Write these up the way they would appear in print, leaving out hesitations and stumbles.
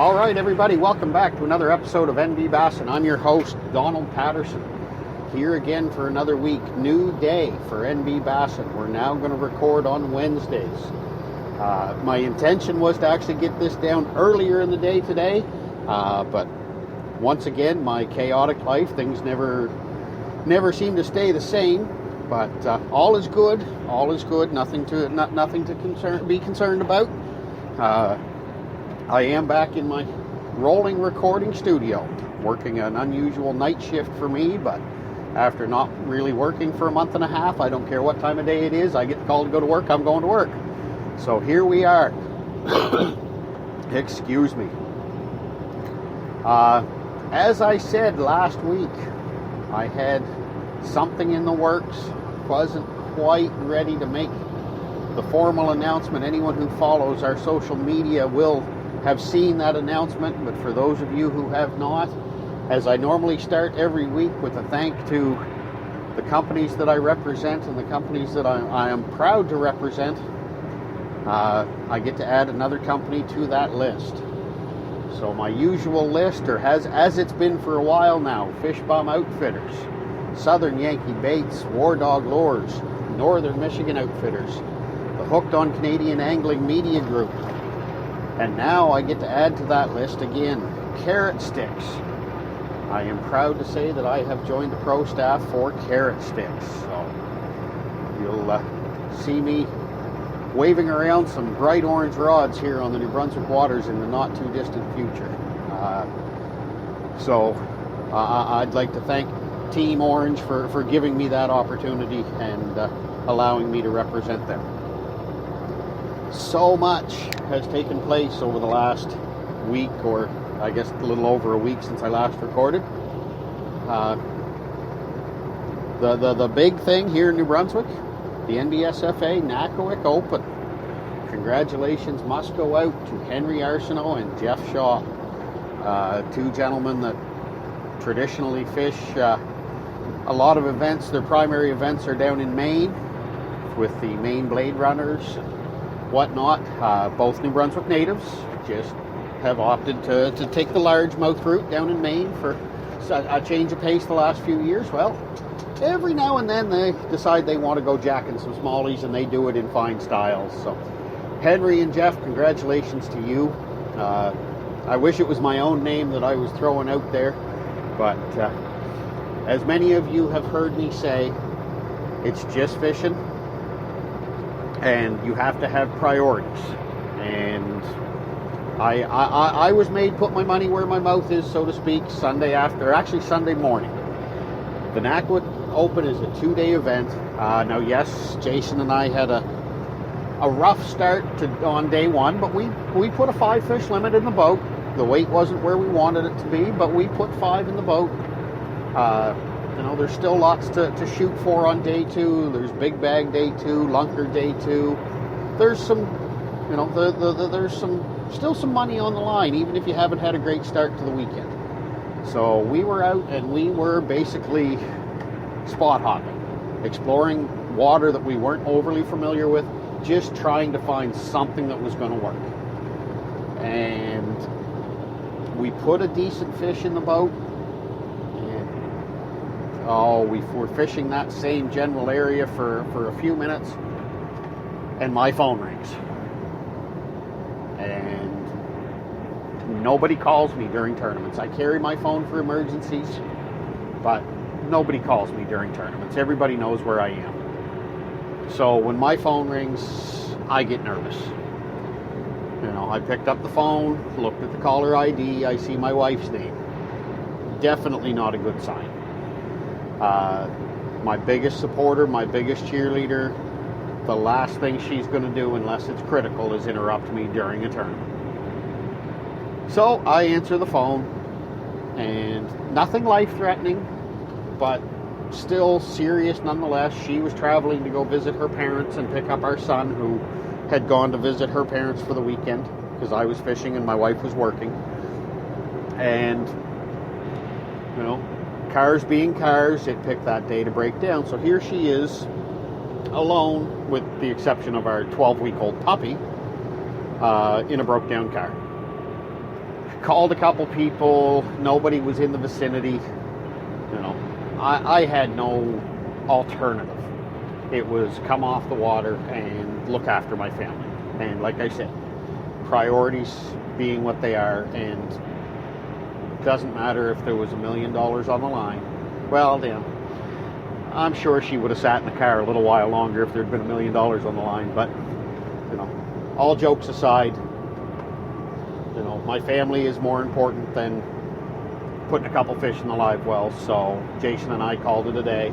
All right, everybody, welcome back to another episode of NB Bassin. I'm your host, Donald Patterson, here again for another week. New day for NB Bassin. We're now going to record on Wednesdays. My intention was to actually get this down earlier in the day today, but once again, my chaotic life, things never seem to stay the same. But all is good. All is good. Nothing to be concerned about. I am back in my rolling recording studio, working an unusual night shift for me, but after not really working for a month and a half, I don't care what time of day it is, I get the call to go to work, I'm going to work. So here we are. Excuse me. As I said last week, I had something in the works, wasn't quite ready to make the formal announcement. Anyone who follows our social media will have seen that announcement, but for those of you who have not, as I normally start every week with a thank to the companies that I represent and the companies that I am proud to represent, I get to add another company to that list. So my usual list, or as it's been for a while now, Fish Bum Outfitters, Southern Yankee Baits, War Dog Lures, Northern Michigan Outfitters, the Hooked on Canadian Angling Media Group, and now I get to add to that list again, Carrot Sticks. I am proud to say that I have joined the pro staff for Carrot Sticks. So you'll see me waving around some bright orange rods here on the New Brunswick waters in the not too distant future. So I'd like to thank Team Orange for giving me that opportunity and allowing me to represent them. So much has taken place over the last week, or I guess a little over a week since I last recorded. The big thing here in New Brunswick, the NBSFA Nakowick Open. Congratulations must go out to Henry Arsenault and Jeff Shaw, two gentlemen that traditionally fish a lot of events. Their primary events are down in Maine with the Maine Blade Runners and whatnot. Both New Brunswick natives, just have opted to take the largemouth route down in Maine for a change of pace the last few years. Well, every now and then they decide they want to go jacking some smallies, and they do it in fine style. So Henry and Jeff, congratulations to you. I wish it was my own name that I was throwing out there, but as many of you have heard me say, it's just fishing, and you have to have priorities. And I was made put my money where my mouth is, so to speak, Sunday morning. The Nakowick Open is a 2-day event. Now, yes, Jason and I had a rough start on day one, but we put a 5-fish limit in the boat. The weight wasn't where we wanted it to be, but we put 5 in the boat. There's still lots to shoot for on day 2. There's Big Bag day 2, Lunker day 2. There's some, there's still some money on the line, even if you haven't had a great start to the weekend. So we were out and we were basically spot hopping, exploring water that we weren't overly familiar with, just trying to find something that was going to work. And we put a decent fish in the boat. We were fishing that same general area for a few minutes, and my phone rings. And nobody calls me during tournaments. I carry my phone for emergencies, but nobody calls me during tournaments. Everybody knows where I am. So when my phone rings, I get nervous. I picked up the phone, looked at the caller ID, I see my wife's name. Definitely not a good sign. My biggest supporter, my biggest cheerleader, the last thing she's going to do, unless it's critical, is interrupt me during a tournament. So I answer the phone, and nothing life-threatening, but still serious nonetheless. She was traveling to go visit her parents and pick up our son, who had gone to visit her parents for the weekend, because I was fishing and my wife was working. And, cars being cars, it picked that day to break down. So here she is, alone, with the exception of our 12-week-old puppy, in a broke-down car. Called a couple people. Nobody was in the vicinity. You know, I had no alternative. It was come off the water and look after my family. And like I said, priorities being what they are, and it doesn't matter if there was $1 million on the line. Well, you know, I'm sure she would have sat in the car a little while longer if there'd been $1 million on the line. But, you know, all jokes aside, you know, my family is more important than putting a couple fish in the live well. So Jason and I called it a day.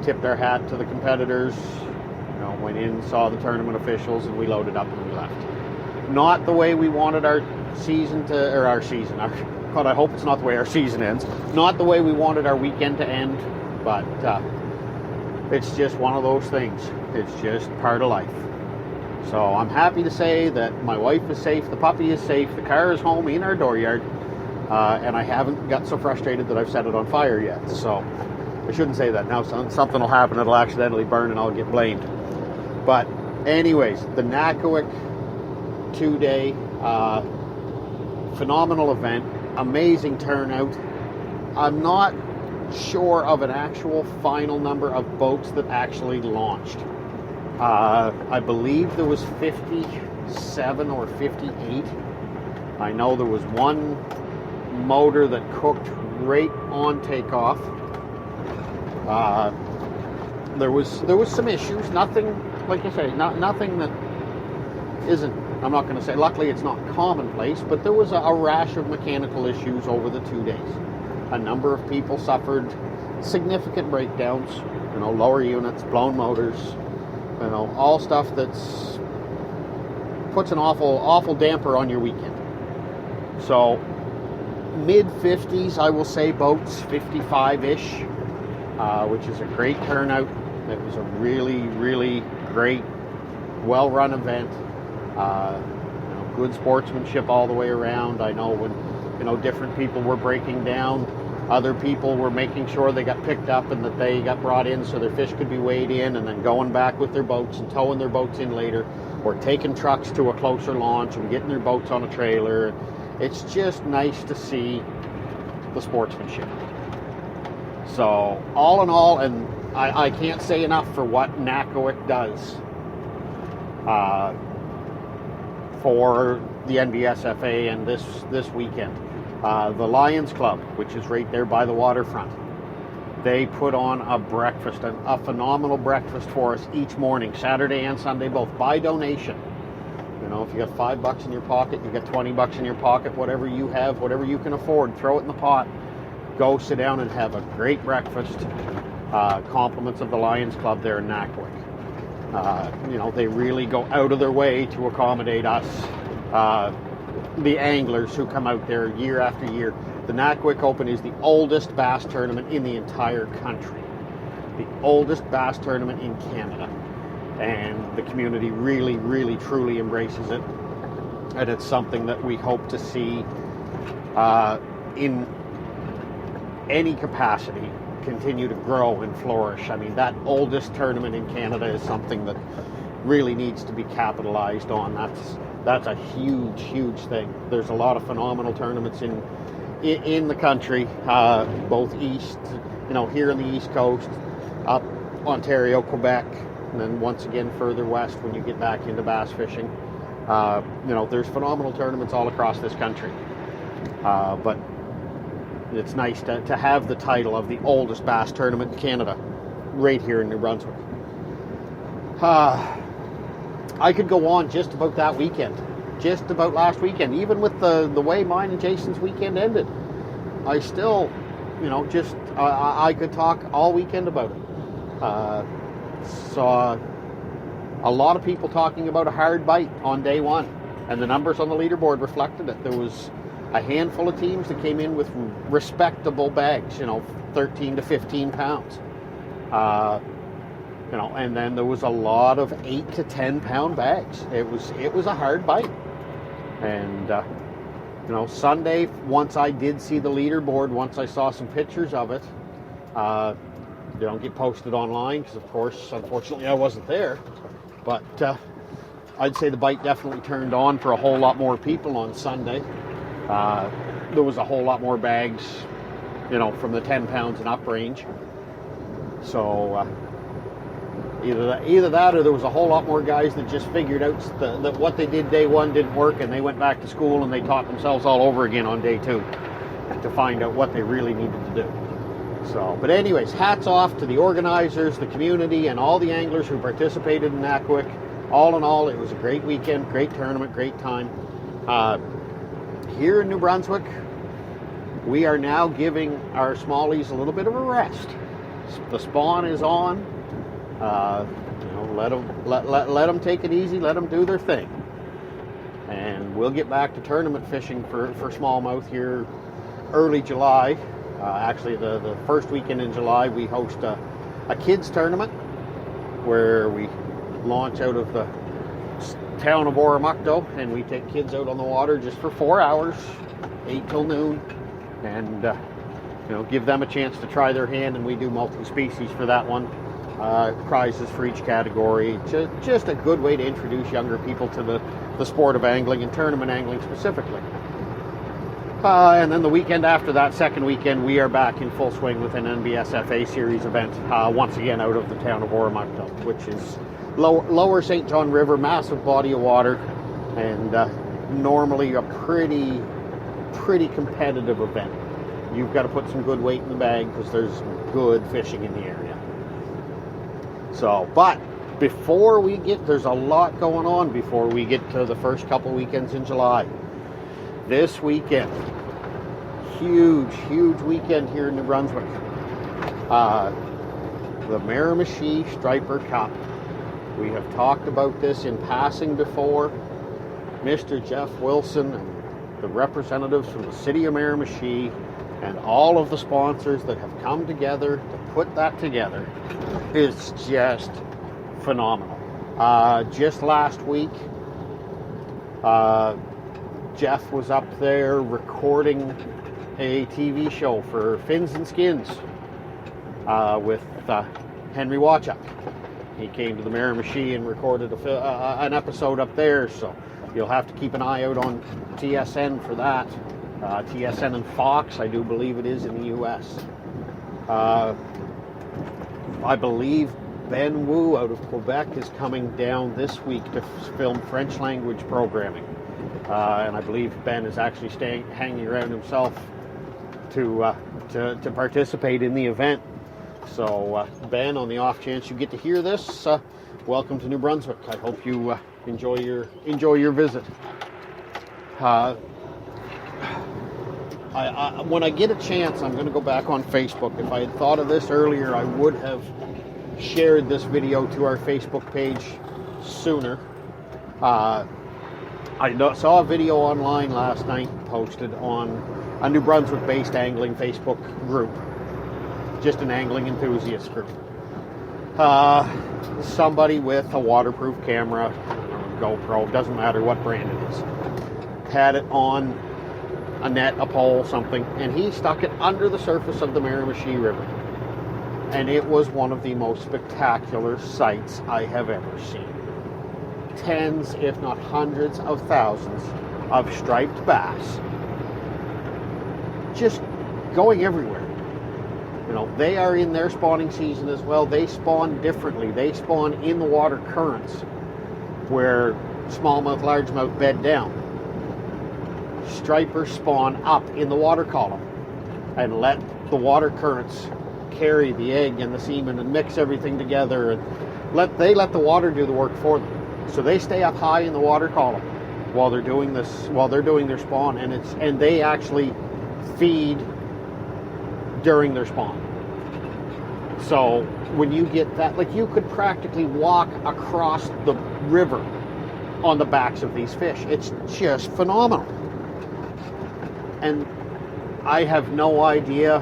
Tipped our hat to the competitors. You know, went in, saw the tournament officials, and we loaded up and we left. Not the way we wanted our season to, or our season. God, I hope it's not the way our season ends. Not the way we wanted our weekend to end, but it's just one of those things. It's just part of life. So I'm happy to say that my wife is safe, the puppy is safe, the car is home in our dooryard, and I haven't got so frustrated that I've set it on fire yet. So I shouldn't say that now. Something will happen, it'll accidentally burn, and I'll get blamed. But anyways, the Nakawik 2-day phenomenal event, amazing turnout. I'm not sure of an actual final number of boats that actually launched. I believe there was 57 or 58. I know there was one motor that cooked right on takeoff. There was some issues. Nothing, like I say, nothing that isn't. I'm not going to say. Luckily, it's not commonplace, but there was a rash of mechanical issues over the 2 days. A number of people suffered significant breakdowns. You know, lower units, blown motors. You know, all stuff that's puts an awful damper on your weekend. So, mid-50s, I will say, boats, 55-ish, which is a great turnout. It was a really, really great, well-run event. You know, good sportsmanship all the way around. I know when, you know, different people were breaking down, other people were making sure they got picked up and that they got brought in so their fish could be weighed in, and then going back with their boats and towing their boats in later, or taking trucks to a closer launch and getting their boats on a trailer. It's just nice to see the sportsmanship. So all in all, and I can't say enough for what Nakawik does for the NBSFA and this weekend. The Lions Club, which is right there by the waterfront, they put on a breakfast, a phenomenal breakfast for us each morning, Saturday and Sunday both, by donation. You know, if you got $5 in your pocket, you got $20 in your pocket, whatever you have, whatever you can afford, throw it in the pot. Go sit down and have a great breakfast. Compliments of the Lions Club there in Nakawik. You know, they really go out of their way to accommodate us, the anglers who come out there year after year. The Nakawik Open is the oldest bass tournament in the entire country. The oldest bass tournament in Canada. And the community really, really, truly embraces it. And it's something that we hope to see in any capacity continue to grow and flourish. I mean, that oldest tournament in Canada is something that really needs to be capitalized on. That's a huge, huge thing. There's a lot of phenomenal tournaments in the country, both east, you know, here on the East Coast, up Ontario, Quebec, and then once again further west when you get back into bass fishing. You know, there's phenomenal tournaments all across this country. But it's nice to have the title of the oldest bass tournament in Canada right here in New Brunswick. I could go on just about that weekend, just about last weekend, even with the way mine and Jason's weekend ended. I still, you know, just I could talk all weekend about it. Saw a lot of people talking about a hard bite on day one, and the numbers on the leaderboard reflected it. There was a handful of teams that came in with respectable bags, you know, 13 to 15 pounds. You know, and then there was a lot of 8 to 10 pound bags. It was a hard bite. And you know, Sunday, once I did see the leaderboard, once I saw some pictures of it, they don't get posted online because, of course, unfortunately, I wasn't there. But I'd say the bite definitely turned on for a whole lot more people on Sunday. There was a whole lot more bags, from the 10 pounds and up range. So either that or there was a whole lot more guys that just figured out that what they did day one didn't work, and they went back to school and they taught themselves all over again on day two to find out what they really needed to do. So, but anyways, hats off to the organizers, the community, and all the anglers who participated in Nakwik. All in all, it was a great weekend, great tournament, great time. Here in New Brunswick, we are now giving our smallies a little bit of a rest. The spawn is on. Let them take it easy. Let them do their thing. And we'll get back to tournament fishing for smallmouth here early July. Actually, the first weekend in July, we host a kids tournament where we launch out of the town of Oromocto, and we take kids out on the water just for 4 hours, 8 till noon, and give them a chance to try their hand. And we do multi-species for that one. Prizes for each category. Just a good way to introduce younger people to the sport of angling and tournament angling specifically. And then the weekend after that, second weekend, we are back in full swing with an NBSFA series event, once again out of the town of Oromocto, which is lower St. John River, massive body of water, and normally a pretty competitive event. You've got to put some good weight in the bag because there's good fishing in the area. So, but before we there's a lot going on before we get to the first couple weekends in July. This weekend, huge weekend here in New Brunswick. The Miramichi Striper Cup. We have talked about this in passing before. Mr. Jeff Wilson and the representatives from the city of Miramichi and all of the sponsors that have come together to put that together is just phenomenal. Just last week, Jeff was up there recording a TV show for Fins and Skins with Henry Wachuk. He came to the Miramichi and recorded an episode up there, so you'll have to keep an eye out on TSN for that. TSN and Fox, I do believe it is in the U.S. I believe Ben Wu out of Quebec is coming down this week to film French language programming. And I believe Ben is actually hanging around himself to participate in the event. So, Ben, on the off chance you get to hear this, welcome to New Brunswick. I hope you enjoy your visit. When I get a chance, I'm going to go back on Facebook. If I had thought of this earlier, I would have shared this video to our Facebook page sooner. I saw a video online last night posted on a New Brunswick-based angling Facebook group. Just an angling enthusiast group. Somebody with a waterproof camera, or GoPro, doesn't matter what brand it is, had it on a net, a pole, something, and he stuck it under the surface of the Miramichi River. And it was one of the most spectacular sights I have ever seen. Tens, if not hundreds of thousands of striped bass just going everywhere. They are in their spawning season as well. They spawn differently. They spawn in the water currents where smallmouth, largemouth bed down. Stripers spawn up in the water column and let the water currents carry the egg and the semen and mix everything together, and let the water do the work for them. So they stay up high in the water column while they're doing their spawn, and they actually feed during their spawn. So when you get that, you could practically walk across the river on the backs of these fish. It's just phenomenal. And I have no idea.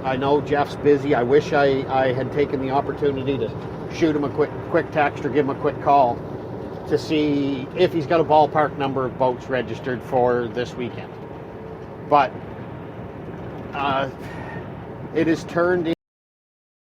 I know Jeff's busy. I wish I had taken the opportunity to shoot him a quick text or give him a quick call to see if he's got a ballpark number of boats registered for this weekend. But it has turned